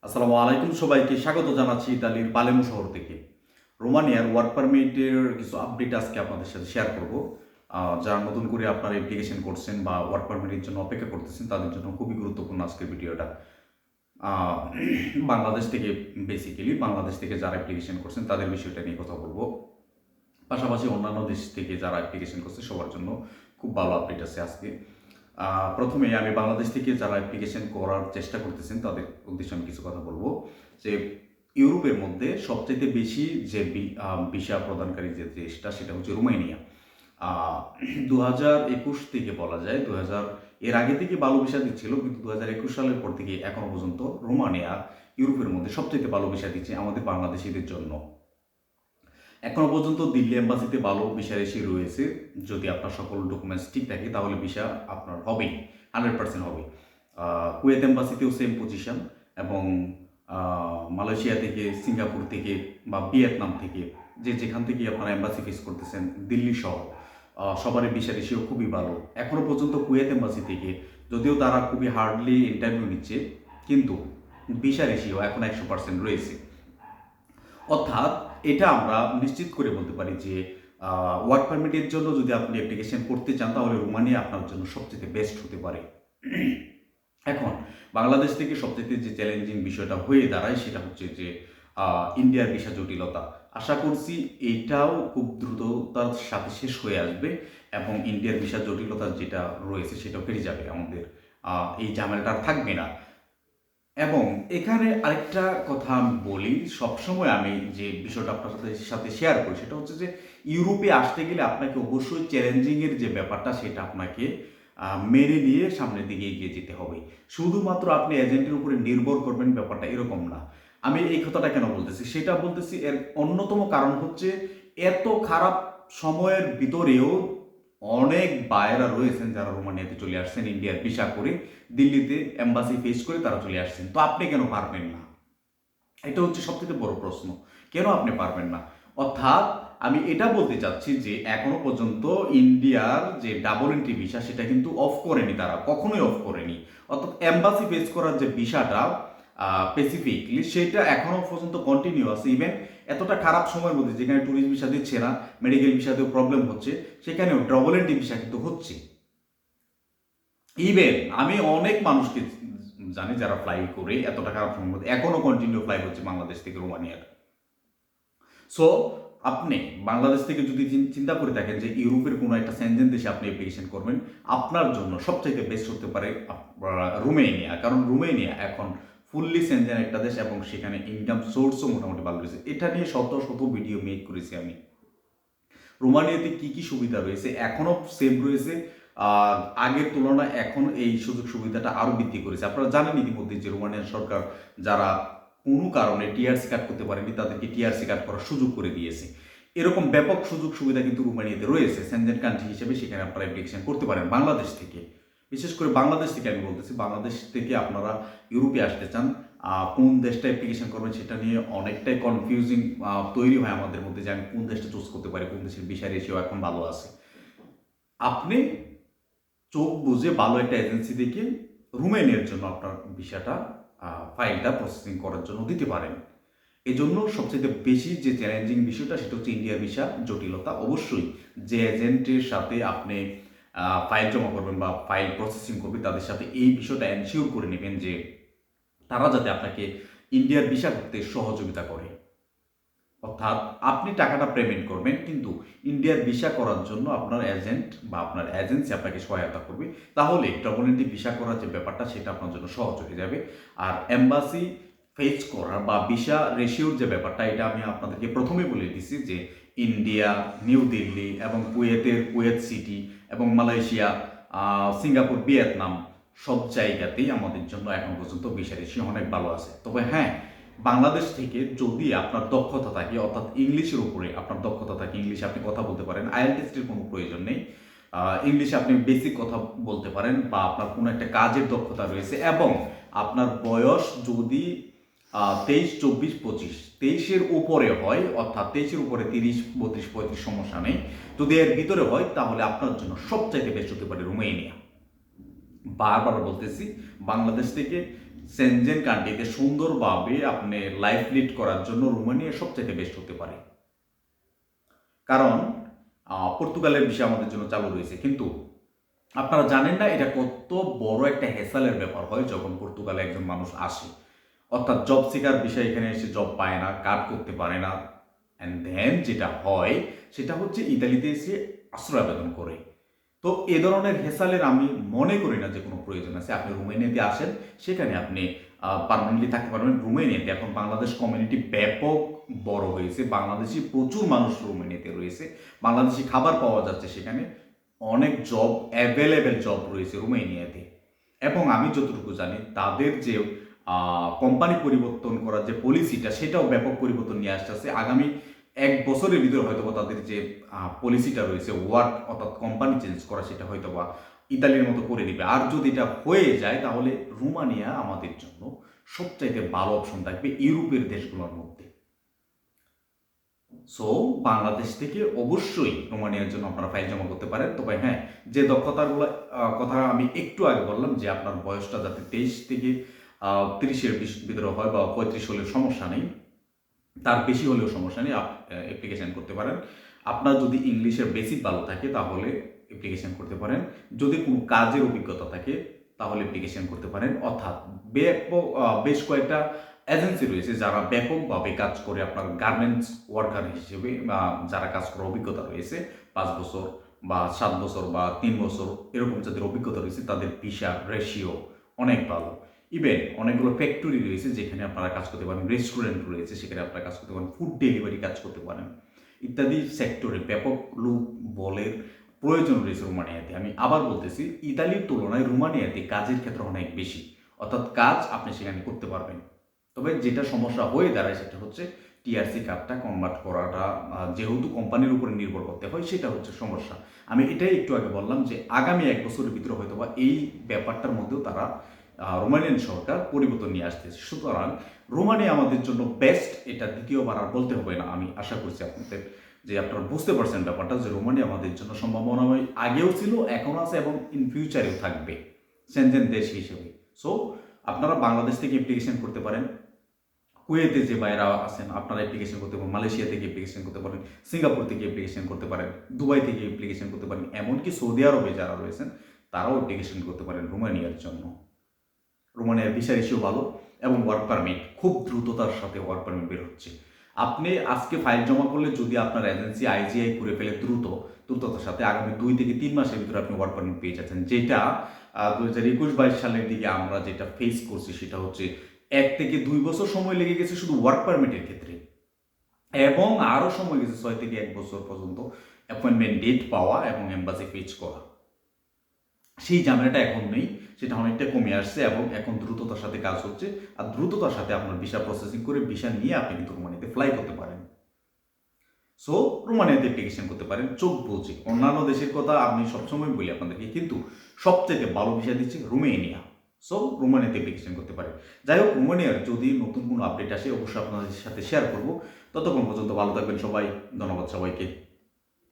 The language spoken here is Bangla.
আসসালামু আলাইকুম, সবাইকে স্বাগত জানাচ্ছি ইতালির পালেমো শহর থেকে। রোমানিয়ার ওয়ার্ক পারমিটের কিছু আপডেট আজকে আপনাদের সাথে শেয়ার করব। যারা নতুন করে আপনারা অ্যাপ্লিকেশন করছেন বা ওয়ার্ক পারমিটের জন্য অপেক্ষা করতেছেন তাদের জন্য খুবই গুরুত্বপূর্ণ আজকের ভিডিওটা। আহ, বাংলাদেশ থেকে বাংলাদেশ থেকে যারা অ্যাপ্লিকেশন করছেন তাদের বিষয়টা নিয়ে কথা বলবো। পাশাপাশি অন্যান্য দেশ থেকে যারা অ্যাপ্লিকেশন করছে সবার জন্য খুব ভালো আপডেট আছে আজকে। প্রথমে আমি বাংলাদেশ থেকে যারা অ্যাপ্লিকেশন করার চেষ্টা করতেছেন তাদের উদ্দেশ্যে আমি কিছু কথা বলবো যে ইউরোপের মধ্যে সবচেয়ে বেশি যে ভিসা প্রদানকারী যে দেশটা সেটা হচ্ছে রোমানিয়া। 2021 থেকে বলা যায়, এর আগে থেকে ভালো ভিসা দিচ্ছিল, কিন্তু 2021 সালের পর থেকে এখনো পর্যন্ত রোমানিয়া ইউরোপের মধ্যে সবচেয়ে ভালো ভিসা দিচ্ছে আমাদের বাংলাদেশিদের জন্য। এখনো পর্যন্ত দিল্লি এম্বাসিতে ভালো ভিসা রেসি রয়েছে। যদি আপনার সকল ডকুমেন্টস ঠিক থাকে তাহলে ভিসা আপনার হবেই, 100% হবে। কুয়েত এম্বাসিতেও সেম পজিশন, এবং মালয়েশিয়া থেকে, সিঙ্গাপুর থেকে বা ভিয়েতনাম থেকে, যে যেখান থেকে আপনারা এম্বাসি ফেস করতেছেন, দিল্লি সহ সবারই ভিসা রেশিও খুবই ভালো। এখনো পর্যন্ত কুয়েত এম্বাসি থেকে, যদিও তারা খুবই হার্ডলি ইন্টারভিউ নিচ্ছে, কিন্তু ভিসা রেশিও এখন 100% রয়েছে। অর্থাৎ এটা আমরা নিশ্চিত করে বলতে পারি যে ওয়ার্ক পারমিটের জন্য যদি আপনি অ্যাপ্লিকেশন করতে চান তাহলে রোমানিয়া আপনার জন্য সবচেয়ে বেস্ট হতে পারে। এখন বাংলাদেশ থেকে সবচেয়ে যে চ্যালেঞ্জিং বিষয়টা হয়ে দাঁড়ায় সেটা হচ্ছে যে ইন্ডিয়ার ভিসা জটিলতা। আশা করছি এইটাও খুব দ্রুততার সাথে শেষ হয়ে আসবে এবং ইন্ডিয়ার ভিসা জটিলতা যেটা রয়েছে সেটাও কেটে যাবে, আমাদের এই ঝামেলাটা আর থাকবে না। এবং এখানে আরেকটা কথা আমি বলি, সবসময় আমি যে বিষয়টা আপনার সাথে শেয়ার করি সেটা হচ্ছে যে ইউরোপে আসতে গেলে আপনাকে অবশ্যই চ্যালেঞ্জিংয়ের যে ব্যাপারটা সেটা আপনাকে মেনে নিয়ে সামনের দিকে এগিয়ে যেতে হবে। শুধুমাত্র আপনি এজেন্টের উপরে নির্ভর করবেন ব্যাপারটা এরকম না। আমি এই কথাটা কেন বলতেছি সেটা বলতেছি, এর অন্যতম কারণ হচ্ছে এত খারাপ সময়ের ভিতরেও অনেক বায়েরা রয়েছেন যারা রোমানিয়াতে চলে আসছেন ইন্ডিয়ার ভিসা করে, দিল্লিতে এম্বাসি ফেস করে তারা চলে আসছেন। তো আপনি কেন পারবেন না? এটা হচ্ছে সবথেকে বড় প্রশ্ন, কেন আপনি পারবেন না? অর্থাৎ আমি এটা বলতে চাচ্ছি যে এখনো পর্যন্ত ইন্ডিয়ার যে ডাবল এন্ট্রি ভিসা সেটা কিন্তু অফ করেনি, তারা কখনোই অফ করেনি। অর্থাৎ এম্বাসি ফেস করার যে ভিসাটা স্পেসিফিকলি সেটা এখনো পর্যন্ত কন্টিনিউ আছে। ইভেন এতটা খারাপ সময়ের মধ্যে যেখানে ট্যুরিস্ট ভিসা দিচ্ছে না, মেডিকেল ভিসাতেও প্রবলেম হচ্ছে, সেখানেও ডাবল এন্ট্রি ভিসা কিন্তু হচ্ছে। ইভেন আমি অনেক মানুষকে জানি যারা ফ্লাই করে এতটা খারাপ সময়ের মধ্যে এখনো কন্টিনিউ ফ্লাই হচ্ছে বাংলাদেশ থেকে রোমানিয়ার। সো আপনি বাংলাদেশ থেকে যদি চিন্তা করে থাকেন যে ইউরোপের কোনো একটা সেনজেন দেশে আপনি অ্যাপ্লিকেশন করবেন, আপনার জন্য সবচাইতে বেস্ট হতে পারে রোমেনিয়া। কারণ রোমেনিয়া এখন ফুললি সেনজেন একটা দেশ এবং সেখানে ইনকাম সোর্সও মোটামুটি ভালো রয়েছে। এটা নিয়ে শত শত ভিডিও মেক করেছি আমি। রোমানিয়াতে কি কি সুবিধা রয়েছে, এখনও সেম রয়েছে, আর আগের তুলনায় এখন এই সুযোগ সুবিধাটা আরও বৃদ্ধি করেছে। আপনারা জানেন ইতিমধ্যে যে রোমানিয়ান সরকার যারা কোনো কারণে টিআরসি কার্ড করতে পারেনি তাদেরকে টিআরসি কার্ড করার সুযোগ করে দিয়েছে। এরকম ব্যাপক সুযোগ সুবিধা কিন্তু রোমানিয়াতে রয়েছে। সেনজেন কান্ট্রি হিসেবে সেখানে আপনারা অ্যাপ্লিকেশন করতে পারেন বাংলাদেশ থেকে। বিশেষ করে বাংলাদেশ থেকে আমি বলতেছি, বাংলাদেশ থেকে আপনারা ইউরোপে আসতে চান, কোন দেশটা অ্যাপ্লিকেশন করবেন সেটা নিয়ে অনেকটাই কনফিউজিং তৈরি হয় আমাদের মধ্যে, যে আমি কোন দেশটা চুজ করতে পারি, কোন দেশের ভিসা রেশিও এখন ভালো আছে। আপনি চোখ বুঝে ভালো একটা এজেন্সি দেখে রোমানিয়ার জন্য আপনার ভিসাটা ফাইলটা প্রসেসিং করার জন্য দিতে পারেন। এই জন্য সবচেয়ে বেশি যে চ্যালেঞ্জিং বিষয়টা সেটা হচ্ছে ইন্ডিয়ার ভিসা জটিলতা। অবশ্যই যে এজেন্টের সাথে আপনি ফাইল জমা করবেন বা ফাইল প্রসেসিং করবেন তাদের সাথে এই বিষয়টা এনশিওর করে নেবেন যে তারা যাতে আপনাকে ইন্ডিয়ার ভিসা করতে সহযোগিতা করে। অর্থাৎ আপনি টাকাটা পেমেন্ট করবেন, কিন্তু ইন্ডিয়ার ভিসা করার জন্য আপনার এজেন্ট বা আপনার এজেন্সি আপনাকে সহায়তা করবে। তাহলে ডবল এন্ট্রি ভিসা করার যে ব্যাপারটা সেটা আপনার জন্য সহজ হয়ে যাবে। আর এম্বাসি ফেস করার বা ভিসা রেশিওর যে ব্যাপারটা এটা আমি আপনাদেরকে প্রথমেই বলে দিছি যে ইন্ডিয়া, নিউ দিল্লি এবং কুয়েত সিটি এবং মালয়েশিয়া, সিঙ্গাপুর, ভিয়েতনাম সব জায়গাতেই আমাদের জন্য এখন পর্যন্ত ভিসা রেশিও অনেক ভালো আছে। তবে হ্যাঁ, বাংলাদেশ থেকে যদি আপনার দক্ষতা থাকে, অর্থাৎ ইংলিশের উপরে আপনার দক্ষতা থাকে, ইংলিশে আপনি কথা বলতে পারেন, আইএলটিএসের কোনো প্রয়োজন নেই, ইংলিশে আপনি বেসিক কথা বলতে পারেন, বা আপনার কোনো একটা কাজের দক্ষতা রয়েছে, এবং আপনার বয়স যদি 23, 24, 25, 23-এর উপরে হয়, অর্থাৎ 23-এর উপরে 30, 32, 35 সমস্যা নেই, যদি এর ভিতরে হয় তাহলে আপনার জন্য সবচাইতে বেস্ট হতে পারে রোমানিয়া। বারবার বলতেছি, বাংলাদেশ থেকে সেনজেন কান্ট্রিতে সুন্দরভাবে আপনি লাইফ লিড করার জন্য রোমানিয়া সবচাইতে বেস্ট হতে পারে। কারণ পর্তুগালের ভিসা আমাদের জন্য চালু রয়েছে, কিন্তু আপনারা জানেন না এটা কত বড় একটা হ্যাসেলের ব্যাপার হয় যখন পর্তুগালে একজন মানুষ আসে। অর্থাৎ জব সিকার বিষয়, এখানে এসে জব পায় না, কাজ করতে পারে না, অ্যান্ড দেন যেটা হয় সেটা হচ্ছে ইতালিতে এসে আশ্রয় আবেদন করে। তো এ ধরনের হেসালের আমি মনে করি না যে কোনো প্রয়োজন আছে। আপনি রোমানিয়াতে আসেন, সেখানে আপনি পার্মানেন্টলি থাকতে পারবেন। রোমানিয়াতে এখন বাংলাদেশ কমিউনিটি ব্যাপক বড় হয়েছে, বাংলাদেশি প্রচুর মানুষ রোমানিয়াতে রয়েছে, বাংলাদেশি খাবার পাওয়া যাচ্ছে সেখানে, অনেক জব, অ্যাভেলেবেল জব রয়েছে রোমানিয়াতে। এবং আমি যতটুকু জানি তাদের যে কোম্পানি পরিবর্তন করার যে পলিসিটা, সেটাও ব্যাপক পরিবর্তন নিয়ে আসতেছে। আগামী 1 বছরের ভিতরে হয়তোবা তাদের যে পলিসিটা রয়েছে ওয়ার্ক, অর্থাৎ কোম্পানি চেঞ্জ করা, সেটা হয়তোবা ইতালির মতো করে দিবে। আর যদি এটা হয়ে যায় তাহলে রোমানিয়া আমাদের জন্য সবচাইতে ভালো অপশন থাকবে ইউরোপের দেশগুলোর মধ্যে। সো বাংলাদেশ থেকে অবশ্যই রোমানিয়ার জন্য আপনারা ফাইল জমা করতে পারেন। তবে হ্যাঁ, যে দক্ষতাগুলো কথা আমি একটু আগে বললাম, যে আপনার বয়সটা যাতে 23 থেকে 30-এর ভিতরে হয় বা 35 হলেও সমস্যা নেই, তার বেশি হলেও সমস্যা নেই, অ্যাপ্লিকেশন করতে পারেন। আপনার যদি ইংলিশের বেসিক ভালো থাকে তাহলে অ্যাপ্লিকেশন করতে পারেন। যদি কোনো কাজের অভিজ্ঞতা থাকে তাহলে অ্যাপ্লিকেশন করতে পারেন। অর্থাৎ ব্যাপক বেশ কয়েকটা এজেন্সি রয়েছে যারা ব্যাপকভাবে কাজ করে, আপনার গার্মেন্টস ওয়ার্কার হিসেবে বা যারা কাজ করার অভিজ্ঞতা রয়েছে 5 বছর বা 7 বছর বা 3 বছর, এরকম যাদের অভিজ্ঞতা রয়েছে তাদের ভিসা রেশিও অনেক ভালো। ইভেন অনেকগুলো ফ্যাক্টরি রয়েছে যেখানে আপনারা কাজ করতে পারেন, রেস্টুরেন্ট রয়েছে সেখানে আপনারা কাজ করতে পারেন, ফুড ডেলিভারি কাজ করতে পারেন, ইত্যাদি সেক্টরে ব্যাপক লোক বলের প্রয়োজন রয়েছে রোমানিয়াতে। আমি আবার বলতেছি, ইতালির তুলনায় রোমানিয়াতে কাজের ক্ষেত্র অনেক বেশি, অর্থাৎ কাজ আপনি সেখানে করতে পারবেন। তবে যেটা সমস্যা হয়ে দাঁড়ায় সেটা হচ্ছে টিআরসি কার্ডটা কনভার্ট করাটা, যেহেতু কোম্পানির উপরে নির্ভর করতে হয়, সেটা হচ্ছে সমস্যা। আমি এটাই একটু আগে বললাম যে আগামী 1 বছরের ভিতরে হয়তোবা এই ব্যাপারটার মধ্যেও তারা রোমানিয়ান সরকার পরিবর্তন নিয়ে আসতেছে। সুতরাং রোমানিয়া আমাদের জন্য বেস্ট, এটা দ্বিতীয়বার আর বলতে হবে না। আমি আশা করছি আপনাদের যে আপনারা বুঝতে পারছেন ব্যাপারটা, যে রোমানিয়া আমাদের জন্য সম্ভাবনাময় আগেও ছিল, এখন আছে এবং ইন ফিউচারেও থাকবে সেনজেন দেশ হিসেবে। সো আপনারা বাংলাদেশ থেকে অ্যাপ্লিকেশন করতে পারেন, কুয়েতে যে বাইরা আছেন আপনারা অ্যাপ্লিকেশন করতে পারেন, মালয়েশিয়া থেকে অ্যাপ্লিকেশন করতে পারেন, সিঙ্গাপুর থেকে অ্যাপ্লিকেশন করতে পারেন, দুবাই থেকে অ্যাপ্লিকেশন করতে পারেন, এমনকি সৌদি আরবে যারা রয়েছেন তারাও অ্যাপ্লিকেশন করতে পারেন রোমানিয়ার জন্য। রোমানিয়ার ভিসা রেশিও ভালো এবং ওয়ার্ক পারমিট খুব দ্রুততার সাথে ওয়ার্ক পারমিট বের হচ্ছে। আপনি আজকে ফাইল জমা করলে যদি আপনার এজেন্সি আইজিআই করে ফেলে দ্রুততার সাথে, আগামী 2 থেকে 3 মাসের ভিতরে আপনি ওয়ার্ক পারমিট পেয়ে যাচ্ছেন। যেটা 2021-22 সালের দিকে আমরা যেটা ফেস করছি সেটা হচ্ছে 1 থেকে 2 বছর সময় লেগে গেছে শুধু ওয়ার্ক পারমিটের ক্ষেত্রে, এবং আরও সময় গেছে 6 থেকে 1 বছর পর্যন্ত অ্যাপয়েন্টমেন্ট ডেট পাওয়া এবং এম্বাসি ফেচ করা। সেই ঝামেলাটা এখন নেই, সেটা অনেকটা কমে আসছে এবং এখন দ্রুততার সাথে কাজ হচ্ছে। আর দ্রুততার সাথে আপনার ভিসা প্রসেসিং করে ভিসা নিয়ে আপনি কিন্তু রোমানিয়াতে ফ্লাই করতে পারেন। সো রোমানিয়াতে অ্যাপ্লিকেশন করতে পারেন চোখ বুঝে। অন্যান্য দেশের কথা আমি সবসময় বলি আপনাদেরকে, কিন্তু সবথেকে ভালো ভিসা দিচ্ছে রোমানিয়া। সো রোমানিয়াতে অ্যাপ্লিকেশন করতে পারেন। যাই হোক, রোমানিয়ার যদি নতুন কোনো আপডেট আসে অবশ্যই আপনাদের সাথে শেয়ার করব। ততক্ষণ পর্যন্ত ভালো থাকবেন সবাই। ধন্যবাদ সবাইকে।